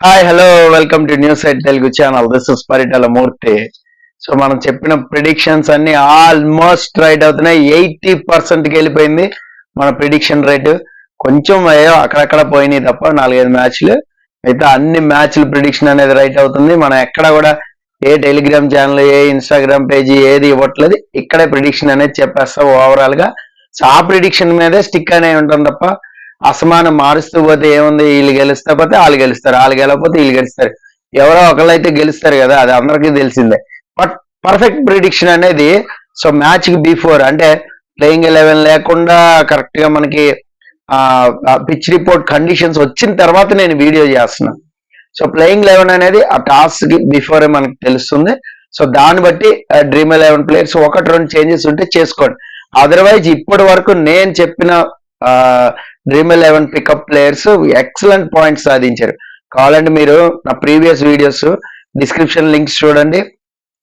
Hi hello welcome to news at Telugu channel. This is Paritala Murthy. So మనం చెప్పిన predictions అన్ని almost right అవుతున్నాయి. 80%కి వెళ్ళిపోయింది మన ప్రిడిక్షన్ రేటు. కొంచెం ఏదో అక్కడక్కడ పోయినాయి తప్ప 4-5 మ్యాచ్లు అయితే అన్ని మ్యాచ్లు ప్రిడిక్షన్ అనేది రైట్ అవుతుంది. మనం ఎక్కడ కూడా ఏ టెలిగ్రామ్ ఛానల్ ఏ ఇన్స్టాగ్రామ్ పేజీ ఏది ఇవ్వట్లేదు. ఇక్కడే ప్రిడిక్షన్ అనేది చెప్పేస్తాం ఓవరాల్ గా. సో ఆ ప్రిడిక్షన్ మీదే స్టిక్ అనే ఉంటాం తప్ప అసమానం మారుస్తూ పోతే ఏముంది, వీళ్ళు గెలుస్తా పోతే వాళ్ళు గెలుస్తారు, వాళ్ళు గెలవకపోతే వీళ్ళు గెలుస్తారు. ఎవరో ఒకళ్ళైతే గెలుస్తారు కదా, అది అందరికీ తెలిసిందే. బట్ పర్ఫెక్ట్ ప్రిడిక్షన్ అనేది సో మ్యాచ్ కి బిఫోర్ అంటే ప్లేయింగ్ 11 లేకుండా కరెక్ట్ గా మనకి పిచ్ రిపోర్ట్ కండిషన్స్ వచ్చిన తర్వాత నేను వీడియో చేస్తున్నాను. సో ప్లేయింగ్ 11 అనేది ఆ టాస్ కి బిఫోరే మనకు తెలుస్తుంది. సో దాన్ని బట్టి డ్రీమ్ 11 ప్లేయర్స్ 1-2 చేంజెస్ ఉంటే చేసుకోండి. అదర్వైజ్ ఇప్పటి వరకు నేను చెప్పిన dream 11 pickup players excellent points సాధించారు. కావాలంటే మీరు నా ప్రీవియస్ వీడియోస్ డిస్క్రిప్షన్ లింక్స్ చూడండి.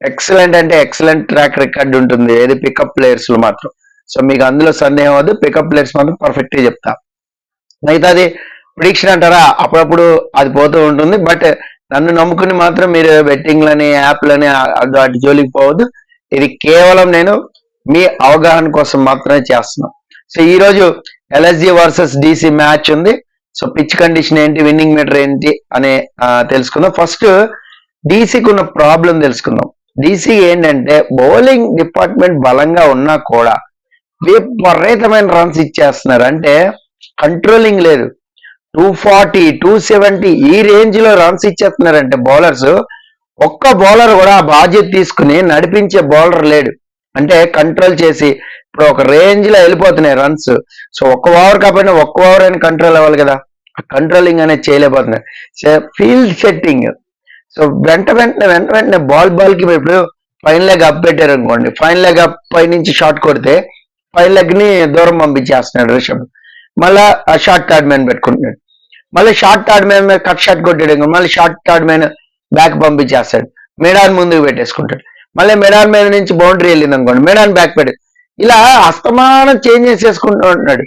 ఎక్సలెంట్ అంటే ఎక్సలెంట్ ట్రాక్ రికార్డ్ ఉంటుంది ఏది పికప్ ప్లేయర్స్ లో మాత్రం. సో మీకు అందులో సందేహం వద్దు, పికప్ ప్లేయర్స్ మాత్రం పర్ఫెక్ట్ గా చెప్తా. అయితే అది ప్రిడిక్షన్ అంటారా, అప్పుడప్పుడు అది పోతూ ఉంటుంది. బట్ నన్ను నమ్ముకుని మాత్రం మీరు బెట్టింగ్లని యాప్లని వాటి జోలికి పోవద్దు. ఇది కేవలం నేను మీ అవగాహన కోసం మాత్రమే చేస్తున్నాను. సో ఈ రోజు ఎల్ఎస్జి వర్సెస్ డిసి మ్యాచ్ ఉంది. సో పిచ్ కండిషన్ ఏంటి, విన్నింగ్ మీటర్ ఏంటి అని తెలుసుకుందాం. ఫస్ట్ డీసీకి ఉన్న ప్రాబ్లం తెలుసుకుందాం. డీసీ ఏంటంటే బౌలింగ్ డిపార్ట్మెంట్ బలంగా ఉన్నా కూడా విపరీతమైన రన్స్ ఇచ్చేస్తున్నారు. అంటే కంట్రోలింగ్ లేదు. 240, 270 ఈ రేంజ్ లో రన్స్ ఇచ్చేస్తున్నారంటే బౌలర్స్, ఒక్క బౌలర్ కూడా ఆ బాధ్యత తీసుకుని నడిపించే బౌలర్ లేడు. అంటే కంట్రోల్ చేసి ఇప్పుడు ఒక రేంజ్ లో వెళ్ళిపోతున్నాయి రన్స్. సో ఒక్క ఓవర్ కాకపోయినా ఒక్క ఓవర్ అయినా కంట్రోల్ అవ్వాలి కదా, కంట్రోలింగ్ అనేది చేయలేకపోతున్నారు. సో ఫీల్డ్ సెట్టింగ్, సో వెంట వెంటనే బాల్ కి ఇప్పుడు ఫైన్ లెగ్ అప్ పెట్టారు అనుకోండి, ఫైన్ లెగ్ అప్ పై నుంచి షాట్ కొడితే ఫైన్ లెగ్ ని దూరం పంపించేస్తున్నాడు రిషబ్. మళ్ళా షార్ట్ థర్డ్ మ్యాన్ పెట్టుకుంటున్నాడు. మళ్ళీ షార్ట్ థర్డ్ మ్యాన్ మీద కట్ షాట్ కొట్టాడు అనుకో, మళ్ళీ షార్ట్ థర్డ్ మ్యాన్ బ్యాక్ పంపించేస్తాడు, మెడాన్ ముందుకు పెట్టేసుకుంటాడు. మళ్ళీ మెడాన్ మీద నుంచి బౌండరీ వెళ్ళింది అనుకోండి, మెడాన్ బ్యాక్ పెట్టాడు. ఇలా అస్తమానం చేంజెస్ చేసుకుంటూ ఉంటున్నాడు.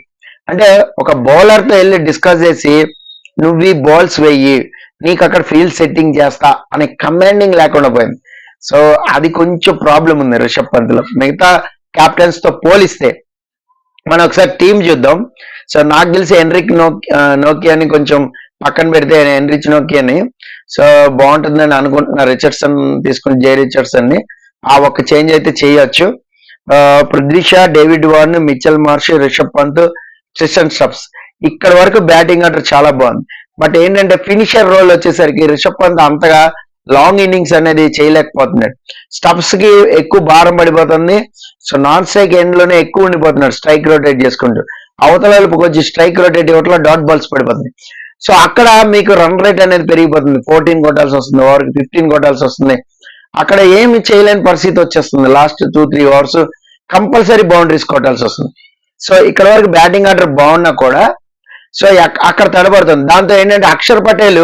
అంటే ఒక బౌలర్ తో వెళ్ళి డిస్కస్ చేసి నువ్వు ఈ బాల్స్ వెయ్యి, నీకు అక్కడ ఫీల్డ్ సెట్టింగ్ చేస్తా అనే కమాండింగ్ లేకుండా పోయింది. సో అది కొంచెం ప్రాబ్లం ఉంది రిషబ్ పంత్ లో మిగతా క్యాప్టెన్స్ తో పోలిస్తే. మనం ఒకసారి టీం చూద్దాం. సో నాకు తెలిసి ఎన్రిక్ నోకియాని కొంచెం పక్కన పెడితే ఎన్రిచ్ నోకియాని సో బాగుంటుందని అనుకుంటున్నా. రిచర్డ్సన్ తీసుకుని జే రిచర్డ్సన్ ని ఆ ఒక్క చేంజ్ అయితే చేయొచ్చు. Prithvi Shaw, David Warner, Mitchell Marsh, Rishabh Pant, Tristan Stubbs ఇక్కడ వరకు బ్యాటింగ్ ఆర్డర్ చాలా బాగుంది. బట్ ఏంటంటే ఫినిషర్ రోల్ వచ్చేసరికి రిషబ్ పంత్ అంతగా లాంగ్ ఇన్నింగ్స్ అనేది చేయలేకపోతున్నాడు. స్టబ్స్ కి ఎక్కువ భారం పడిపోతుంది. సో నాన్ స్ట్రైక్ ఎండ్ లోనే ఎక్కువ ఉండిపోతున్నాడు స్ట్రైక్ రొటేట్ చేసుకుంటూ. అవతల వైపుకి వచ్చి స్ట్రైక్ రొటేట్ ఇవ్వట్లో డాట్ బాల్స్ పడిపోతుంది. సో అక్కడ మీకు రన్ రేట్ అనేది పెరిగిపోతుంది. 14 కొట్టాల్సి వస్తుంది, ఓవర్కి 15 కొట్టాల్సి వస్తుంది. అక్కడ ఏమి చేయలేని పరిస్థితి వచ్చేస్తుంది. లాస్ట్ 2-3 ఓవర్స్ కంపల్సరీ బౌండరీస్ కొట్టాల్సి వస్తుంది. సో ఇక్కడ వరకు బ్యాటింగ్ ఆర్డర్ బాగున్నా కూడా సో అక్కడ తడబడుతుంది. దాంతో ఏంటంటే అక్షర్ పటేల్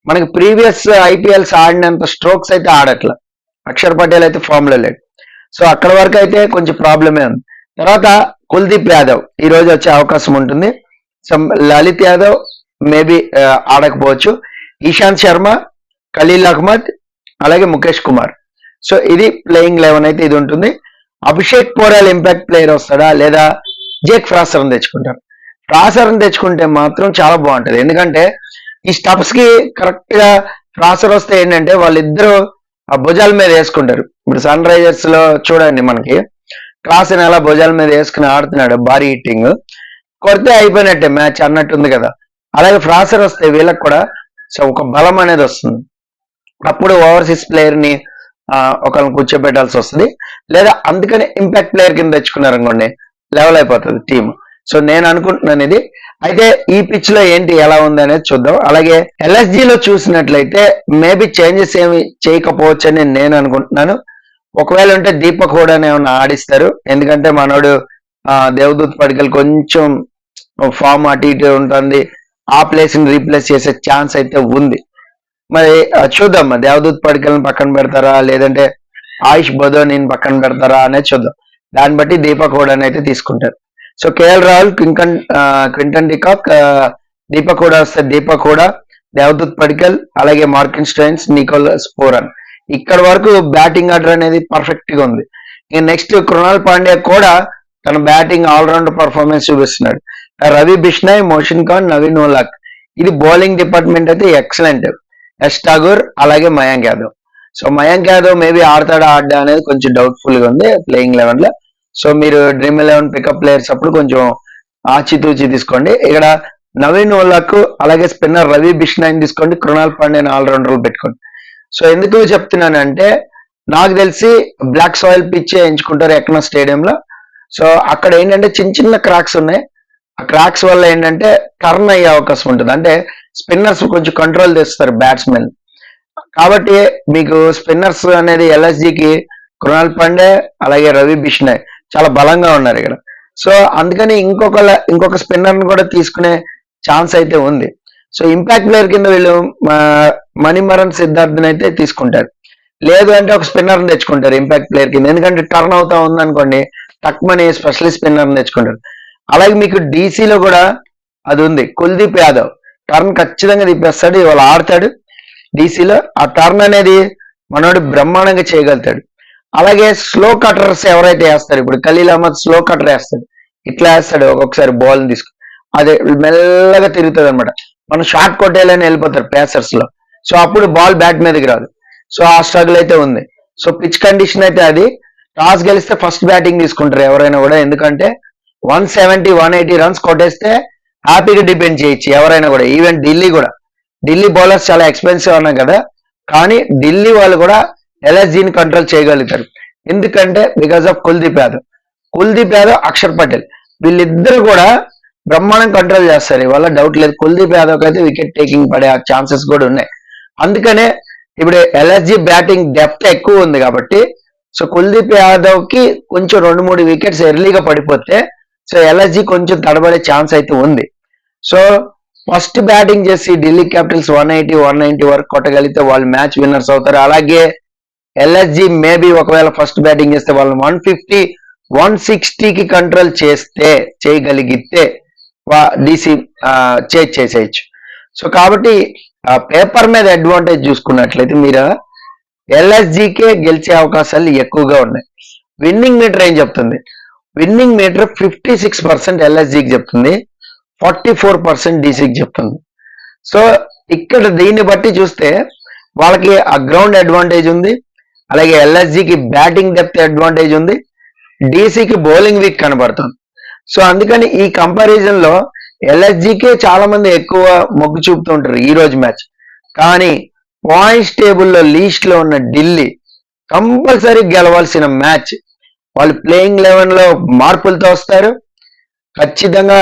మనకి ప్రీవియస్ ఐపీఎల్స్ ఆడినంత స్ట్రోక్స్ అయితే ఆడట్లా. అక్షర్ పటేల్ అయితే ఫామ్ లో లేడు. సో అక్కడ వరకు అయితే కొంచెం ప్రాబ్లమే ఉంది. తర్వాత కుల్దీప్ యాదవ్ ఈ రోజు వచ్చే అవకాశం ఉంటుంది. సో లలిత్ యాదవ్ మేబీ ఆడకపోవచ్చు. ఇషాంత్ శర్మ, ఖలీల్ అహ్మద్, అలాగే ముఖేష్ కుమార్. సో ఇది ప్లేయింగ్ 11 అయితే ఇది ఉంటుంది. అభిషేక్ పోరాల్ ఇంపాక్ట్ ప్లేయర్ వస్తాడా లేదా జేక్ ఫ్రాసర్ తెచ్చుకుంటారు. ఫ్రాసర్ తెచ్చుకుంటే మాత్రం చాలా బాగుంటది. ఎందుకంటే ఈ స్టబ్స్ కి కరెక్ట్ గా ఫ్రాసర్ వస్తే ఏంటంటే వాళ్ళిద్దరూ ఆ భుజాల మీద వేసుకుంటారు. ఇప్పుడు సన్ రైజర్స్ లో చూడండి మనకి క్లాస్ అలా భుజాల మీద వేసుకుని ఆడుతున్నాడు, భారీ హిట్టింగ్ కొడితే అయిపోయినట్టే మ్యాచ్ అన్నట్టుంది కదా. అలాగే ఫ్రాసర్ వస్తే వీళ్ళకి కూడా సో ఒక బలం అనేది వస్తుంది. అప్పుడు ఓవర్సీస్ ప్లేయర్ ని ఒకరిని కూర్చోబెట్టాల్సి వస్తుంది. లేదా అందుకని ఇంపాక్ట్ ప్లేయర్ కింద తెచ్చుకున్నారు అనుకోండి, లెవెల్ అయిపోతుంది టీమ్. సో నేను అనుకుంటున్నాను ఇది. అయితే ఈ పిచ్ లో ఏంటి ఎలా ఉంది అనేది చూద్దాం. అలాగే ఎల్ఎస్జి లో చూసినట్లయితే మేబీ చేంజెస్ ఏమి చేయకపోవచ్చు అని నేను అనుకుంటున్నాను. ఒకవేళ ఉంటే దీపక్ హూడాని ఏమైనా ఆడిస్తారు. ఎందుకంటే మనోడు దేవదూత్ పడికల్ కొంచెం ఫామ్ అటు ఇటు ఉంటుంది. ఆ ప్లేస్ ని రీప్లేస్ చేసే ఛాన్స్ అయితే ఉంది. మరి చూద్దాం, దేవదూత్ పడికల్ని పక్కన పెడతారా లేదంటే ఆయుష్ బదోని పక్కన పెడతారా అనేది చూద్దాం. దాన్ని బట్టి దీపక్ హూడాని అయితే తీసుకుంటారు. So KL Rahul, Quinton de Kock, Deepak Hooda వస్తే దీపక్ హూడా, దేవదత్ పడికల్, అలాగే మార్కిన్ స్టైన్స్, నికోలస్ పూరన్. ఇక్కడ వరకు బ్యాటింగ్ ఆర్డర్ అనేది పర్ఫెక్ట్ గా ఉంది. ఇక నెక్స్ట్ కృణాల్ పాండ్యా కూడా తన బ్యాటింగ్ ఆల్రౌండ్ పర్ఫార్మెన్స్ చూపిస్తున్నాడు. రవి బిష్నాయ్, మోషన్ ఖాన్, నవీన్ ఉల్లాక్. ఇది బౌలింగ్ డిపార్ట్మెంట్ అయితే ఎక్సలెంట్. యష్ ఠాగూర్, అలాగే మయాంక్ యాదవ్. సో మయాంక్ యాదవ్ మేబీ ఆడతా అనేది కొంచెం డౌట్ఫుల్ గా ఉంది ప్లేయింగ్ 11 లో. సో మీరు డ్రీమ్ 11 పికప్ ప్లేయర్స్ అప్పుడు కొంచెం ఆచితూచి తీసుకోండి. ఇక్కడ నవీన్ ఉల్లాక్, అలాగే స్పిన్నర్ రవి బిష్నాయ్ తీసుకోండి, కృణాల్ పాండ్యాని ఆల్రౌండర్ పెట్టుకోండి. సో ఎందుకు చెప్తున్నానంటే నాకు తెలిసి బ్లాక్ సాయిల్ పిచ్ ఎంచుకుంటారు ఎక్కడో స్టేడియంలో. సో అక్కడ ఏంటంటే చిన్న చిన్న క్రాక్స్ ఉన్నాయి. ఆ క్రాక్స్ వల్ల ఏంటంటే టర్న్ అయ్యే అవకాశం ఉంటుంది. అంటే స్పిన్నర్స్ కొంచెం కంట్రోల్ తెస్తారు బ్యాట్స్మెన్. కాబట్టి మీకు స్పిన్నర్స్ అనేది ఎల్ఎస్జికి కృణాల్ పాండే, అలాగే రవి బిష్నాయ్ చాలా బలంగా ఉన్నారు ఇక్కడ. సో అందుకని ఇంకొక స్పిన్నర్ ని కూడా తీసుకునే ఛాన్స్ అయితే ఉంది. సో ఇంపాక్ట్ ప్లేయర్ కింద వీళ్ళు మణిమరన్ సిద్ధార్థ్ అయితే తీసుకుంటారు. లేదు అంటే ఒక స్పిన్నర్ తెచ్చుకుంటారు ఇంపాక్ట్ ప్లేయర్ కింద. ఎందుకంటే టర్న్ అవుతా ఉంది అనుకోండి, తక్కువని స్పెషలిస్ట్ స్పిన్నర్ తెచ్చుకుంటారు. అలాగే మీకు డీసీలో కూడా అది ఉంది. కుల్దీప్ యాదవ్ టర్న్ ఖచ్చితంగా తిప్పేస్తాడు, ఇవాళ ఆడతాడు డీసీలో. ఆ టర్న్ అనేది మనోడు బ్రహ్మాండంగా చేయగలుగుతాడు. అలాగే స్లో కటర్స్ ఎవరైతే వేస్తారు, ఇప్పుడు ఖలీల్ అహ్మద్ స్లో కటర్ వేస్తాడు, ఇట్లా వేస్తాడు ఒక్కొక్కసారి బాల్ తీసుకుని, అదే మెల్లగా తిరుగుతుంది అనమాట. మనం షార్ట్ కొట్టేయాలని వెళ్ళిపోతారు పేసర్స్ లో. సో అప్పుడు బాల్ బ్యాట్ మీదకి రాదు. సో ఆ స్ట్రగుల్ అయితే ఉంది. సో పిచ్ కండిషన్ అయితే అది టాస్ గెలిస్తే ఫస్ట్ బ్యాటింగ్ తీసుకుంటారు ఎవరైనా కూడా. ఎందుకంటే 170, 180 రన్స్ కొట్టేస్తే హ్యాపీగా డిపెండ్ చేయొచ్చు ఎవరైనా కూడా. ఈవెన్ ఢిల్లీ కూడా, ఢిల్లీ బౌలర్స్ చాలా ఎక్స్పెన్సివ్ ఉన్నాయి కదా, కానీ ఢిల్లీ వాళ్ళు కూడా ఎల్ఎస్జీని కంట్రోల్ చేయగలుగుతారు. ఎందుకంటే బికాస్ ఆఫ్ కుల్దీప్ యాదవ్, అక్షర్ పటేల్ వీళ్ళిద్దరు కూడా బ్రహ్మాండం కంట్రోల్ చేస్తారు. ఇవాళ డౌట్ లేదు. కుల్దీప్ యాదవ్ అయితే వికెట్ టేకింగ్ పడే ఛాన్సెస్ కూడా ఉన్నాయి. అందుకనే ఇప్పుడు ఎల్ఎస్జీ బ్యాటింగ్ డెప్త్ ఎక్కువ ఉంది కాబట్టి, సో కుల్దీప్ యాదవ్ కి కొంచెం 2-3 వికెట్స్ ఎర్లీగా పడిపోతే సో ఎల్ఎస్జీ కొంచెం తడబడే ఛాన్స్ అయితే ఉంది. సో ఫస్ట్ బ్యాటింగ్ చేసి ఢిల్లీ క్యాపిటల్స్ 180, 190 వరకు కొట్టగలిగితే వాళ్ళు మ్యాచ్ విన్నర్స్ అవుతారు. అలాగే ఎల్ఎస్జీ మేబీ ఒకవేళ ఫస్ట్ బ్యాటింగ్ చేస్తే వాళ్ళు 150, 160కి కంట్రోల్ చేయగలిగితే డీసీ చేసేయచ్చు. సో కాబట్టి పేపర్ మీద అడ్వాంటేజ్ చూసుకున్నట్లయితే మీరు ఎల్ఎస్జీకే గెలిచే అవకాశాలు ఎక్కువగా ఉన్నాయి. విన్నింగ్ మీటర్ ఏం చెప్తుంది? విన్నింగ్ మీటర్ 56% ఎల్ఎస్జీకి చెప్తుంది, 44% డీసీకి చెప్తుంది. సో ఇక్కడ దీన్ని బట్టి చూస్తే వాళ్ళకి ఆ గ్రౌండ్ అడ్వాంటేజ్ ఉంది, అలాగే ఎల్ఎస్జీకి బ్యాటింగ్ డెప్త్ అడ్వాంటేజ్ ఉంది, డీసీకి బౌలింగ్ వీక్ కనబడుతుంది. సో అందుకని ఈ కంపారిజన్ లో ఎల్ఎస్జీకే చాలా మంది ఎక్కువ మొగ్గు చూపుతుంటారు ఈ రోజు మ్యాచ్. కానీ పాయింట్స్ టేబుల్లో లీస్ట్ లో ఉన్న ఢిల్లీ కంపల్సరీ గెలవాల్సిన మ్యాచ్. వాళ్ళు ప్లేయింగ్ 11 లో మార్పులతో వస్తారు. ఖచ్చితంగా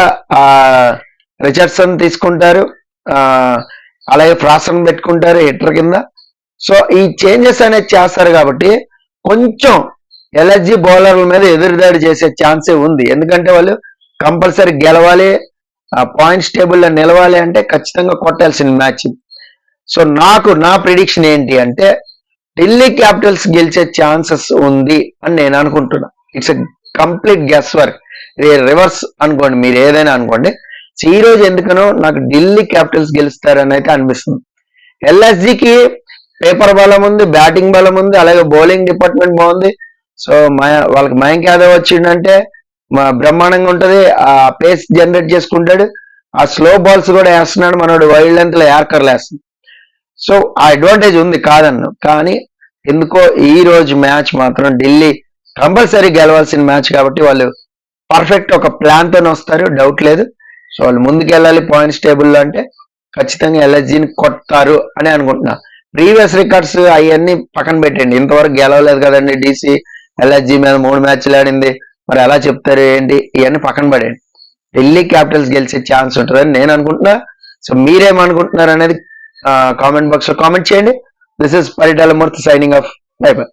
రిచర్డ్సన్ తీసుకుంటారు, అలాగే ఫ్రాసన్ పెట్టుకుంటారు హిట్టర్ కింద. సో ఈ చేంజెస్ అనేది చేస్తారు కాబట్టి కొంచెం ఎల్ఎస్జీ బౌలర్ల మీద ఎదురుదాడి చేసే ఛాన్సే ఉంది. ఎందుకంటే వాళ్ళు కంపల్సరీ గెలవాలి, పాయింట్స్ టేబుల్లో నిలవాలి అంటే ఖచ్చితంగా కొట్టాల్సిన మ్యాచ్. సో నా ప్రిడిక్షన్ ఏంటి అంటే ఢిల్లీ క్యాపిటల్స్ గెలిచే ఛాన్సెస్ ఉంది అని నేను అనుకుంటున్నా. It's a complete guess work, reverse అనుకోండి, మీరు ఏదైనా అనుకోండి. ఈ రోజు ఎందుకనో నాకు ఢిల్లీ క్యాపిటల్స్ గెలుస్తారని అయితే అనిపిస్తుంది. ఎల్ఎస్జికి పేపర్ బలం ఉంది, బ్యాటింగ్ బలం ఉంది, అలాగే బౌలింగ్ డిపార్ట్మెంట్ బాగుంది. సో వాళ్ళకి మయాంక్ యాదవ్ వచ్చిందంటే బ్రహ్మాండంగా ఉంటది. ఆ పేస్ జనరేట్ చేసుకుంటాడు, ఆ స్లో బాల్స్ కూడా వేస్తున్నాడు మనోడు, వైల్డ్ లెంత్ లో యార్కర్లు వేస్తున్నాడు. సో ఆ అడ్వాంటేజ్ ఉంది కాదన్ను, కానీ ఎందుకో ఈ రోజు మ్యాచ్ మాత్రం ఢిల్లీ కంపల్సరీ గెలవాల్సిన మ్యాచ్ కాబట్టి వాళ్ళు పర్ఫెక్ట్ ఒక ప్లాన్ తోనే వస్తారు, డౌట్ లేదు. సో వాళ్ళు ముందుకెళ్ళాలి పాయింట్స్ టేబుల్లో అంటే ఖచ్చితంగా ఎల్ఎస్జీని కొడతారు అని అనుకుంటున్నా. ప్రీవియస్ రికార్డ్స్ అవన్నీ పక్కన పెట్టండి, ఇంతవరకు గెలవలేదు కదండి డీసీ, ఎల్ఎస్జీ మీద 3 మ్యాచ్లు ఆడింది, మరి ఎలా చెప్తారు ఏంటి, ఇవన్నీ పక్కన పడేయండి. ఢిల్లీ క్యాపిటల్స్ గెలిచే ఛాన్స్ ఉంటుందని నేను అనుకుంటున్నా. సో మీరేమనుకుంటున్నారు అనేది కామెంట్ బాక్స్ లో కామెంట్ చేయండి. This is Paritala Murthy signing off. By by.